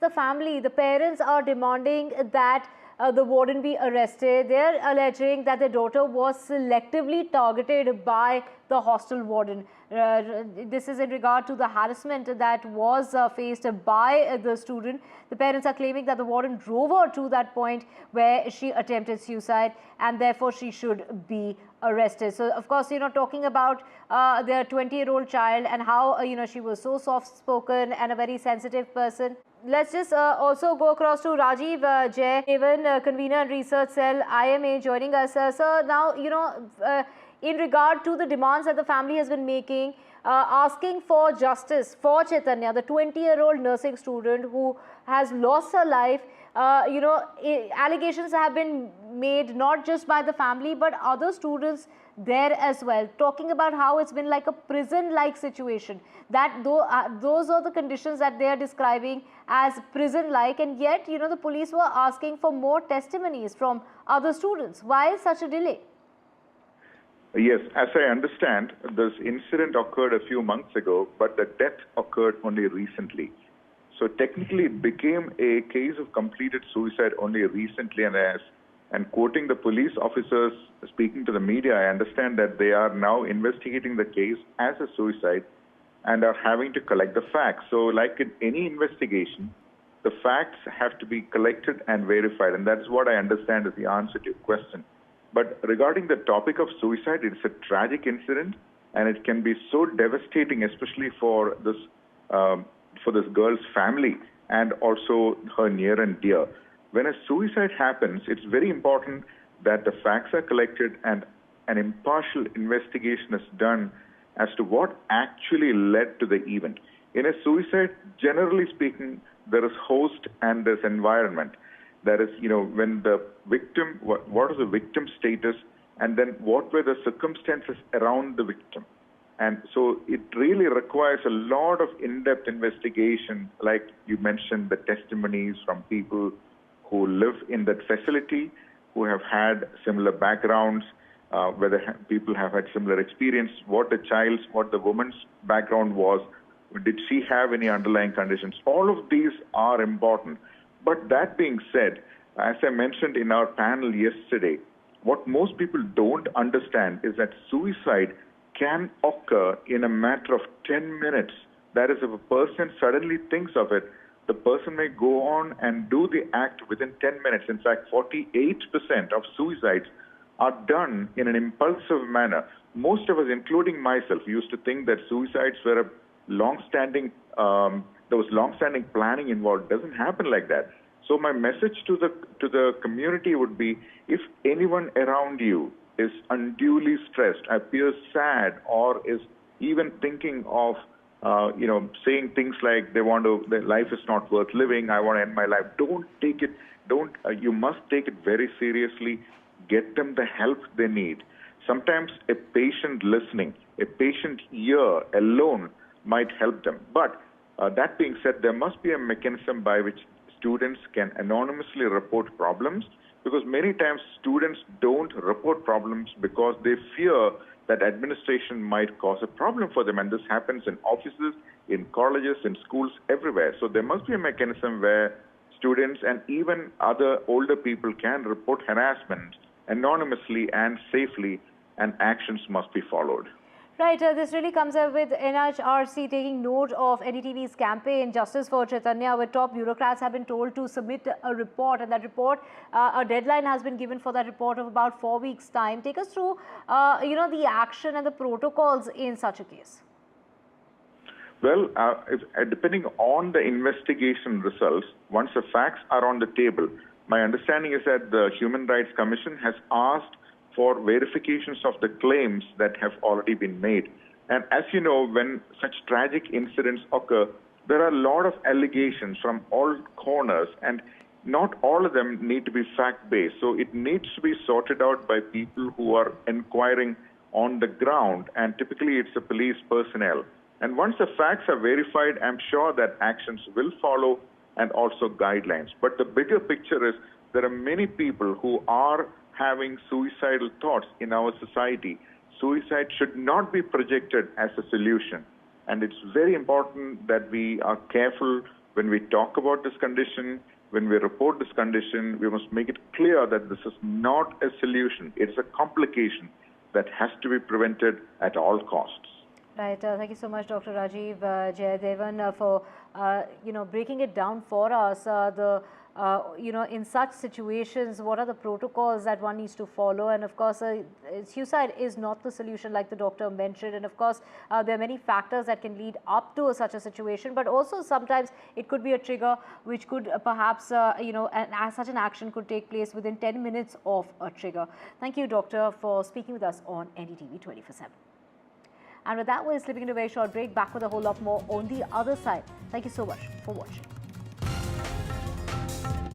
the family. The parents are demanding that the warden be arrested. They're alleging that their daughter was selectively targeted by the hostel warden. This is in regard to the harassment that was faced by the student. The parents are claiming that the warden drove her to that point where she attempted suicide, and therefore she should be arrested. So, of course, talking about their 20-year-old child and how, she was so soft-spoken and a very sensitive person. Let's just also go across to Rajeev Jayadevan, convener and research cell, IMA, joining us. Sir, now, in regard to the demands that the family has been making, asking for justice for Chaitanya, the 20-year-old nursing student who has lost her life. Allegations have been made not just by the family but other students there as well, talking about how it's been like a prison-like situation, that those are the conditions that they are describing as prison-like, and yet the police were asking for more testimonies from other students. Why such a delay? Yes, as I understand, this incident occurred a few months ago, but the death occurred only recently. So technically it became a case of completed suicide only recently, and quoting the police officers speaking to the media, I understand that they are now investigating the case as a suicide and are having to collect the facts. So like in any investigation, the facts have to be collected and verified, and that's what I understand is the answer to your question. But regarding the topic of suicide, it's a tragic incident, and it can be so devastating, especially for this girl's family and also her near and dear. When a suicide happens, it's very important that the facts are collected and an impartial investigation is done as to what actually led to the event. In a suicide, generally speaking, there is host and there's environment. That is, when the victim, what is the victim status, and then what were the circumstances around the victim. And so it really requires a lot of in-depth investigation, like you mentioned, the testimonies from people who live in that facility, who have had similar backgrounds, whether people have had similar experience, what the woman's background was, did she have any underlying conditions. All of these are important. But that being said, as I mentioned in our panel yesterday, what most people don't understand is that suicide can occur in a matter of 10 minutes. That is, if a person suddenly thinks of it, the person may go on and do the act within 10 minutes. In fact, 48% of suicides are done in an impulsive manner. Most of us, including myself, used to think that suicides were a long-standing, there was long-standing planning involved. It doesn't happen like that. So my message to the community would be, if anyone around you is unduly stressed, appears sad, or is even thinking of saying things like their life is not worth living, I want to end my life, you must take it very seriously. Get them the help they need. Sometimes a patient listening, a patient ear alone might help them. But that being said, there must be a mechanism by which students can anonymously report problems, because many times students don't report problems because they fear that administration might cause a problem for them. And this happens in offices, in colleges, in schools, everywhere. So there must be a mechanism where students and even other older people can report harassment anonymously and safely, and actions must be followed. Right, this really comes up with NHRC taking note of NDTV's campaign, Justice for Chaitanya, where top bureaucrats have been told to submit a report, and that report, a deadline has been given for that report of about 4 weeks' time. Take us through, the action and the protocols in such a case. Well, depending on the investigation results, once the facts are on the table, my understanding is that the Human Rights Commission has asked for verifications of the claims that have already been made. And as you know, when such tragic incidents occur, there are a lot of allegations from all corners, and not all of them need to be fact-based. So it needs to be sorted out by people who are inquiring on the ground, and typically it's the police personnel. And once the facts are verified, I'm sure that actions will follow, and also guidelines. But the bigger picture is there are many people who are having suicidal thoughts in our society. Suicide should not be projected as a solution. And it's very important that we are careful when we talk about this condition, when we report this condition, we must make it clear that this is not a solution. It's a complication that has to be prevented at all costs. Right. Thank you so much, Dr. Rajeev Jayadevan, for breaking it down for us. In such situations, what are the protocols that one needs to follow? And of course, suicide is not the solution, like the doctor mentioned. And of course, there are many factors that can lead up to such a situation. But also, sometimes it could be a trigger which could perhaps, such an action could take place within 10 minutes of a trigger. Thank you, doctor, for speaking with us on NDTV 24/7. And with that, we're slipping into a very short break. Back with a whole lot more on the other side. Thank you so much for watching.